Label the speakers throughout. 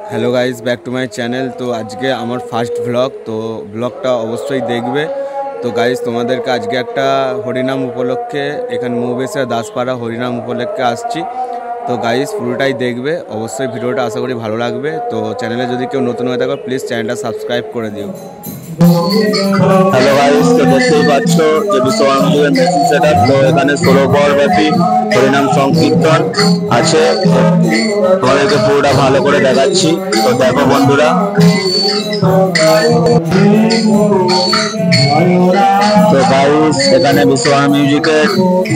Speaker 1: Hello guys, back to my channel. तो आज के आमार फार्स्ट ब्लग, तो ब्लगटा अवश्य देखबे। तो गाइस तुम्हादेरके आज के एक हरिनाम उपलक्षे एखाने मौबेसिया दासपाड़ा हरिनाम उपलक्षे आसछि। तो गाइस पुरोटाई देखबे, अवश्य भिडियोटा आशा करी भालो लागबे। तो चैनेले यदि केउ नतुन हये थाको प्लिज चैनलटा सबस्क्राइब करे दिओ।
Speaker 2: हेलो गाइस, तो देखतेই পাচ্ছ যে বিশ্ববাণিজ্যের মেশিন সেটআপ। তো এখানে 16 পর ব্যাপী হরিনাম সংকীর্তন আছে, তোমাদেরকে পুরোটা ভালো করে দেখাচ্ছি। তো দেখো বন্ধুরা, তো গাইস এখানে বিশ্ববাণী মিউজিকের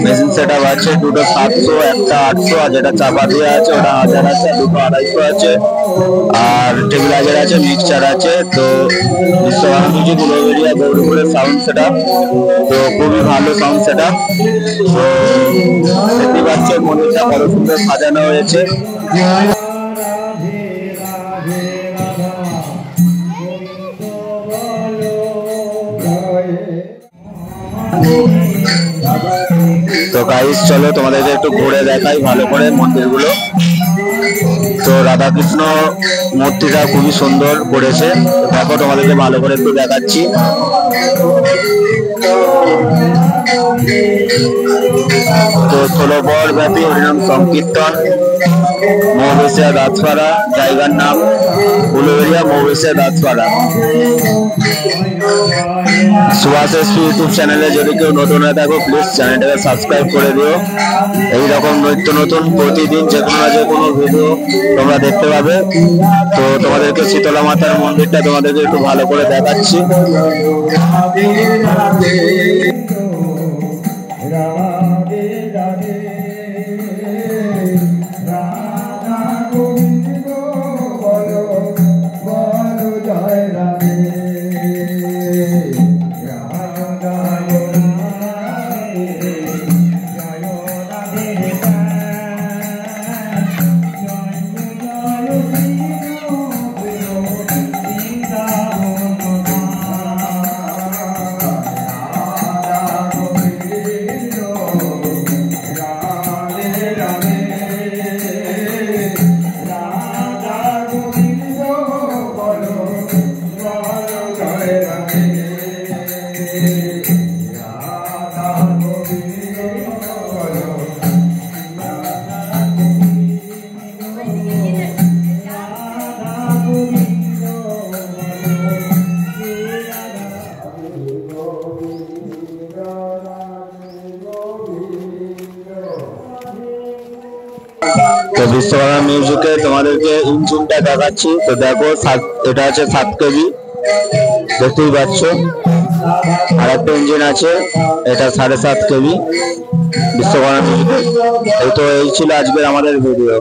Speaker 2: মেশিন সেটআপ আছে। দুটো 700, একটা 800, আর যেটা চাপা দেওয়া আছে ওটা 1000 আছে, দুটো 250 আছে, আর টেবিলাইজার আছে, মিক্সচার আছে। তো Biswabani music Uluberia গৌরীপুরের sound setup, তো খুবই ভালো সাউন্ড সেটআপ। তো দেখতে পাচ্ছ মন্দিরটা বড় সুন্দর সাজানো হয়েছে। তো গাইস চলো তোমাদেরকে একটু ঘুরে দেখাই ভালো করে মন্দিরগুলো। তো রাধাকৃষ্ণ মূর্তিটা খুবই সুন্দর করেছে, দেখো তোমাদেরকে ভালো করে একটু দেখাচ্ছি। তো 16 পর ব্যাপী হরিনাম সংকীর্তন মৌবেশিয়া দাসপাড়া, জায়গার নাম উলুবেড়িয়া মৌবেশিয়া দাসপাড়া। সুভাষ এসপি ইউটিউব চ্যানেলে যদি কেউ নতুন হয়ে থাকো প্লিজ চ্যানেলটাকে সাবস্ক্রাইব করে দিও। এইরকম নিত্য নতুন প্রতিদিন যে কোনো ভিডিও তোমরা দেখতে পাবে। তো তোমাদেরকে শীতলা মাতার মন্দিরটা তোমাদেরকে একটু ভালো করে দেখাচ্ছি। তো বিশ্ববাণী মিউজিকে তোমাদেরকে ইঞ্জিনটা দেখাচ্ছি। তো দেখো এটা আছে 7 কেবি, দেখতেই পাচ্ছ। আর একটা ইঞ্জিন আছে, এটা 7.5 কেবি বিশ্ববাণী মিউজিকে। এই ছিল আজকের আমাদের ভিডিও।